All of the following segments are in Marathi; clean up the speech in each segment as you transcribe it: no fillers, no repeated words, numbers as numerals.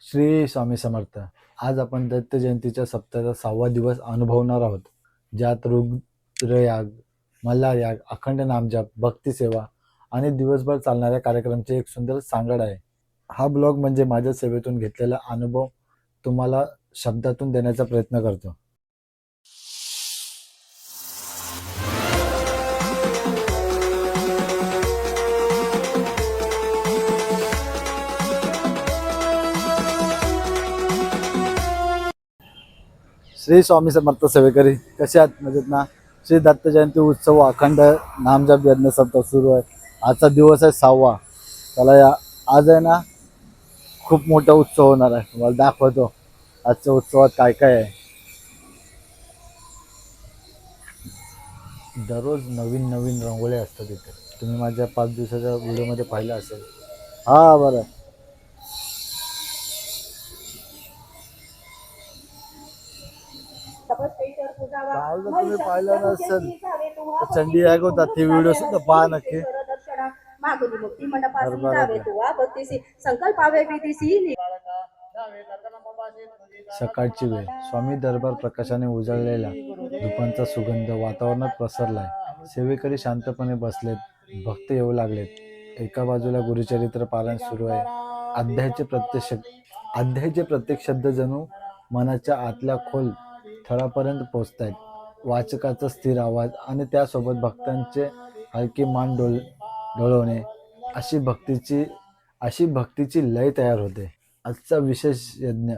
श्री स्वामी समर्थ. आज आपण दत्त जयंतीच्या सप्ताहाचा 6वा दिवस अनुभवणार आहोत, ज्यात रुद्रयाग, मल्हारयाग, अखंड नामजप, भक्तिसेवा आणि दिवसभर चालणाऱ्या कार्यक्रमांची एक सुंदर सांगड आहे. हा ब्लॉग म्हणजे माझ्या सेवेतून घेतलेला अनुभव तुम्हाला शब्दातून देण्याचा प्रयत्न करतो. श्री स्वामी समर्थ सेवेकरी कसे आहात? मजेत ना? श्री दत्त जयंती उत्सव अखंड नामजप यज्ञ सप्ताह सुरू आहे. आजचा दिवस आहे 6वा. चला आज आहे ना, खूप मोठा उत्सव होणार आहे. तुम्हाला दाखवतो आजच्या उत्सवात काय काय आहे. दररोज नवीन नवीन रंगोळ्या असतात इथे. तुम्ही माझ्या 5 दिवसाच्या व्हिडिओमध्ये पाहिलं असेल. हा बरं, काल जर तुम्ही पाहिलं नसेल तर चंडी याग होता, ती व्हिडिओ सुद्धा पहा नक्की. सकाळची वेळ, स्वामी दरबार प्रकाशाने उजळलेला धुपांचा सुगंध वातावरणात पसरलाय. सेवेकरी शांतपणे बसलेत, भक्त येऊ लागलेत. एका बाजूला गुरुचरित्र पारायण सुरू आहे. अध्यायाचे प्रत्येक शब्द जणू मनाच्या आतल्या खोल थरापर्यंत पोहोचतायत. वाचकाचा स्थिर आवाज आणि त्यासोबत भक्तांचे हलके मान डोलवणे, अशी भक्तीची लय तयार होते. आजचा विशेष यज्ञ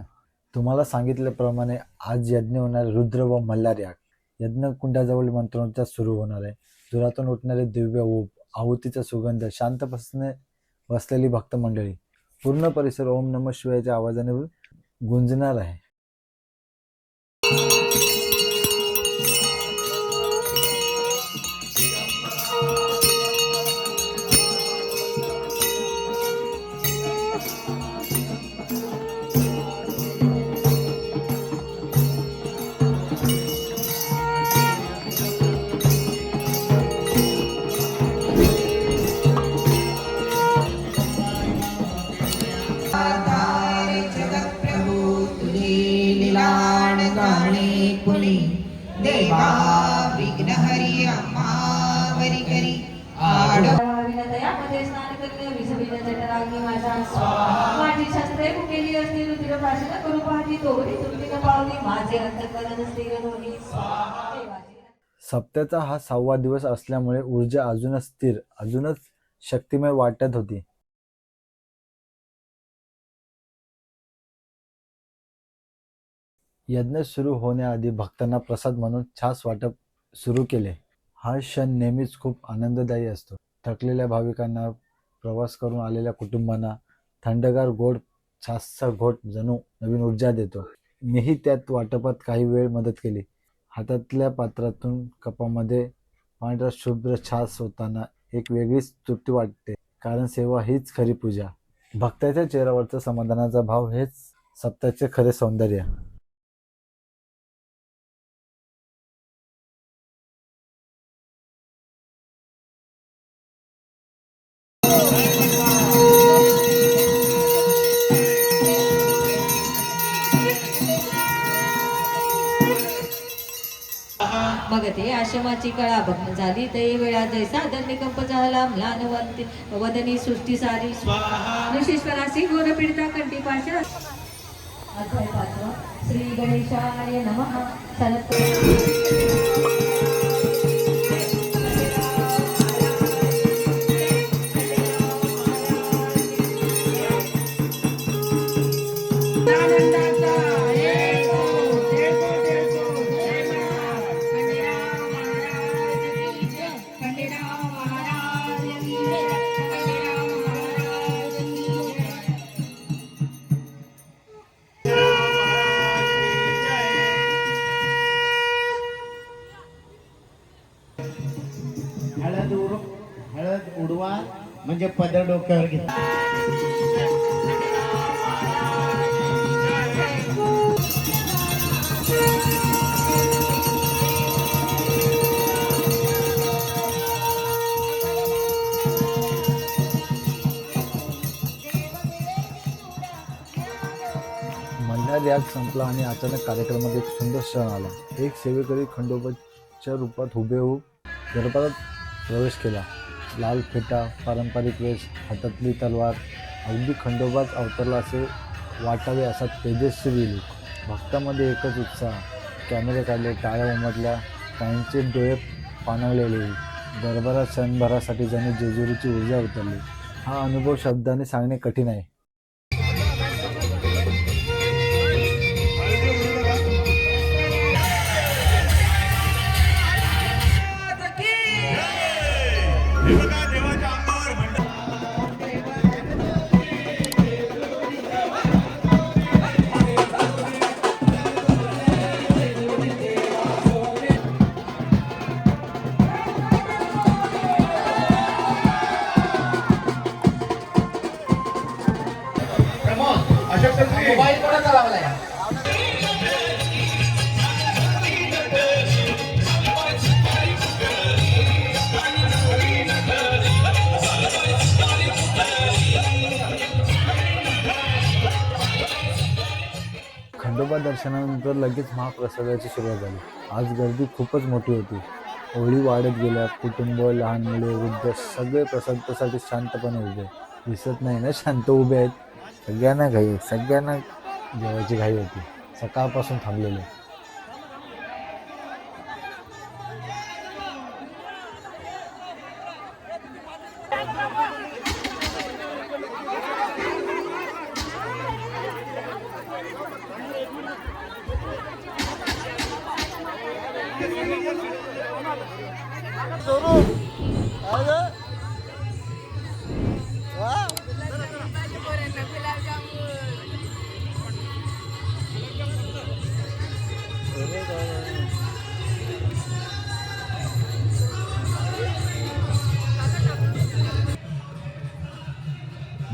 तुम्हाला सांगितल्याप्रमाणे आज यज्ञ होणार. रुद्र व मल्हार याग. यज्ञकुंडाजवळ मंत्रोच्चार सुरू होणार आहे. धुरातून उठणारे दिव्य ऊप, आहुतीचा सुगंध, शांतपणे बसलेली भक्त मंडळी, पूर्ण परिसर ओम नमः शिवायच्या आवाजाने गुंजणार आहे. देवा विघ्नहरी अम्मावरी करी आडविनतयामध्ये स्नान करणे विसविन जठराग्नी माझी शस्त्रे केली असतील रुधिर भाषण करू पाहती तोवरी तुमची न पावली माझे अंतःकरण स्थिर होई. सप्त्याचा हा 6वा दिवस असल्यामुळे ऊर्जा अजूनच स्थिर, अजूनच शक्तिमय वाटत होती. यज्ञ सुरू होण्याआधी भक्तांना प्रसाद म्हणून छास वाटप सुरू केले. हा क्षण नेहमीच खूप आनंददायी असतो. थकलेल्या भाविकांना, प्रवास करून आलेल्या कुटुंबांना थंडगार गोड छासचा घोट जणू नवीन ऊर्जा देतो. मीही त्यात वाटपात काही वेळ मदत केली. हातातल्या पात्रातून कपामध्ये पांढरा शुभ्र छास होताना एक वेगळीच तृप्ती वाटते, कारण सेवा हीच खरी पूजा. भक्ताच्या चेहऱ्यावरचा समाधानाचा भाव हेच सप्ताहाचे खरे सौंदर्य. मग ते आश्रमाची कळा भग्न झाली ते वेळा जैसा धन्यकंप झाला म्लान वदनी सृष्टी सारी ऋषीश्वरासी घोर पीडिता कंठी पाशा. अध्याय 5. श्री गणेशाय नमः. हळद उडवा म्हणजे पदर डोक्यावर घेतला. मधला रियाज संपला आणि अचानक कार्यक्रमात एक सुंदर क्षण आला. एक सेवेकरी खंडोबाच्या रूपात हुबेहूब दरबारात प्रवेश केला. लाल फेटा, पारंपरिक वेश, हातातली तलवार, अगदी खंडोबाच अवतरला असे वाटावे असा तेजस्वी लूक. भक्तामध्ये एकच उत्साह. कॅमेरे काढले, टाळ्या उमटल्या, काहींचे डोळे पाणावलेले. दरबारात क्षणभरासाठी जणू जेजुरीची ऊर्जा उतरली. हा अनुभव शब्दाने सांगणे कठीण आहे. मोबाईल कोणाचा लावलाय? खंडोबा दर्शनानंतर लगेच महाप्रसादाची सुरुवात झाली. आज गर्दी खूपच मोठी होती. ओळी वाढत गेल्या. कुटुंब, लहान मुले, वृद्ध सगळे प्रसादासाठी शांतपणे उभे. दिसत नाही ना शांत उभे आहेत. सगळ्यांना घाई, सगळ्यांना जेवायची घाई होती. सकाळपासून थांबलेले.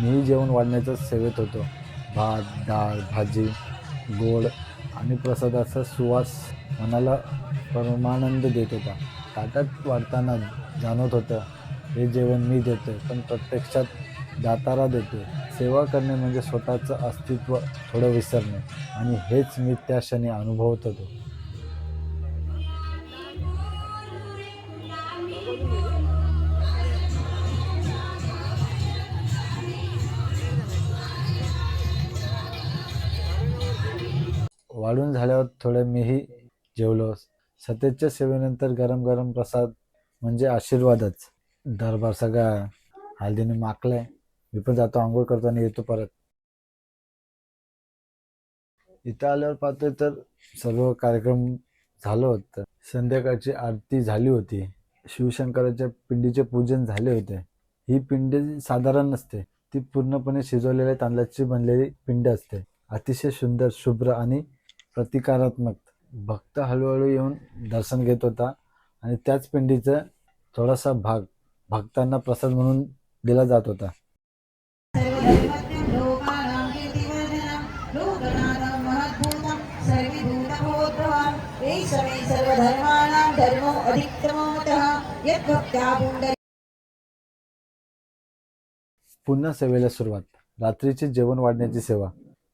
मी जेवण वाढण्याच्या सेवेत होतो. भात, डाळ, भाजी, गोड आणि प्रसादाचा सुवास मनाला परमानंद देत होता. ताटात वाढताना जाणवत होतं हे जेवण मी देतोय, पण प्रत्यक्षात दातारा देतोय. सेवा करणे म्हणजे स्वतःचं अस्तित्व थोडं विसरणे, आणि हेच मी त्या क्षणी अनुभवत होतो. वाढून झाल्यावर थोडं मीही जेवलो. सतेजच्या सेवेनंतर गरम गरम प्रसाद म्हणजे आशीर्वादच. दरबार सगळा हळदीने माखलाय. मी पण जातो, आंघोळ करतो आणि येतो परत. इथं आल्यावर पाहतोय तर सर्व कार्यक्रम झालं होतं. संध्याकाळची आरती झाली होती. शिवशंकराच्या पिंडीचे पूजन झाले होते. ही पिंड साधारण नसते. ती पूर्णपणे शिजवलेल्या तांदळाची बनलेली पिंड असते. अतिशय सुंदर, शुभ्र आणि प्रतिकारात्मक. भक्त हळूहळू येऊन दर्शन घेत होता आणि त्याच पिंडीचा थोडासा भाग भक्तांना प्रसाद म्हणून दिला जात होता. पुन्हा सेवेला सुरुवात. रात्रीचे जेवण वाढण्याची सेवा.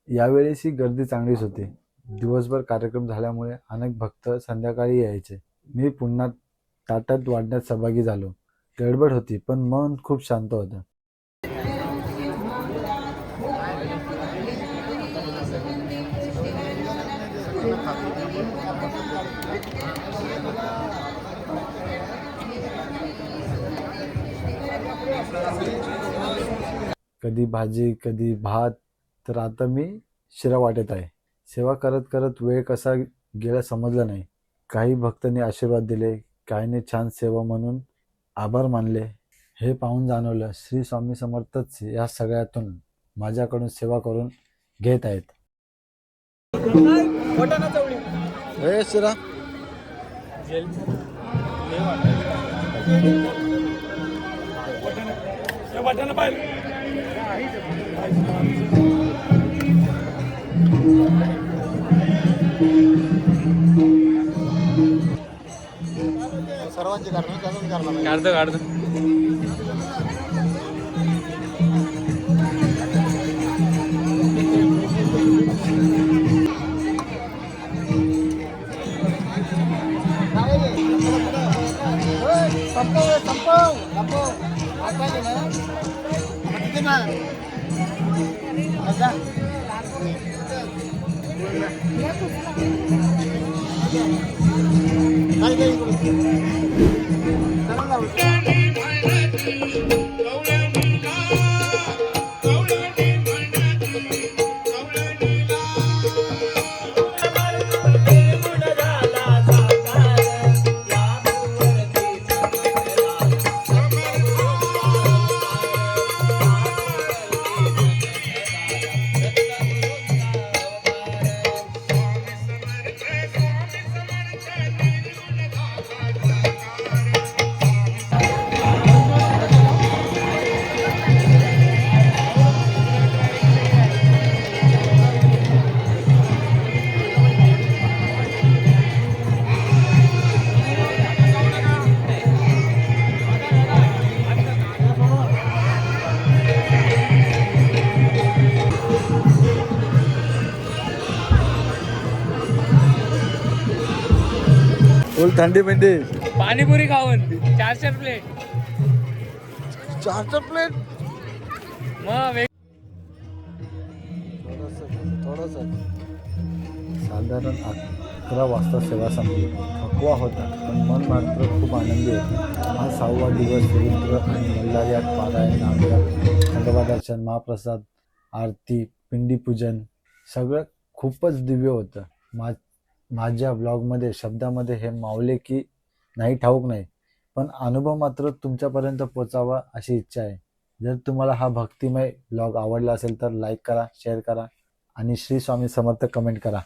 यावेळेसही गर्दी चांगलीच होती. दिवसभर कार्यक्रम झाल्यामुळे अनेक भक्त संध्याकाळी यायचे. मी पुन्हा ताटात वाढण्यात सहभागी झालो. गडबड होती, पण मन खूप शांत होतं. कधी भाजी, कधी भात, तर आता मी शिरा वाटत आहे. सेवा करत करत वेळ कसा गेला समजलं नाही. काही भक्तांनी आशीर्वाद दिले, काहींनी छान सेवा म्हणून आभार मानले. हे पाहून जाणवलं श्री स्वामी समर्थच या सगळ्यातून माझ्याकडून सेवा करून घेत आहेत. शिरा सर्वांची काढतो. फुल थंडी बिंडी. पाणीपुरी खाऊन 400 प्लेट. 400 प्लेट. मग साधारण 11 वाजता सेवा संपली. थकवा होता पण मन मात्र खूप आनंदी होते. हा 6वा दिवस रुद्र आणि मल्हारी पारायण, नामजप, खंडोबा दर्शन, महाप्रसाद, आरती, पिंडी पूजन सगळं खूपच दिव्य होतं. माझ्या ब्लॉगमध्ये शब्दामध्ये हे मावले की नाही ठाऊक नाही, पण अनुभव मात्र तुमच्यापर्यंत पोचावा अशी इच्छा आहे. जर तुम्हाला हा भक्तिमय ब्लॉग आवडला असेल तर लाईक करा, शेअर करा आणि श्री स्वामी समर्थ कमेंट करा.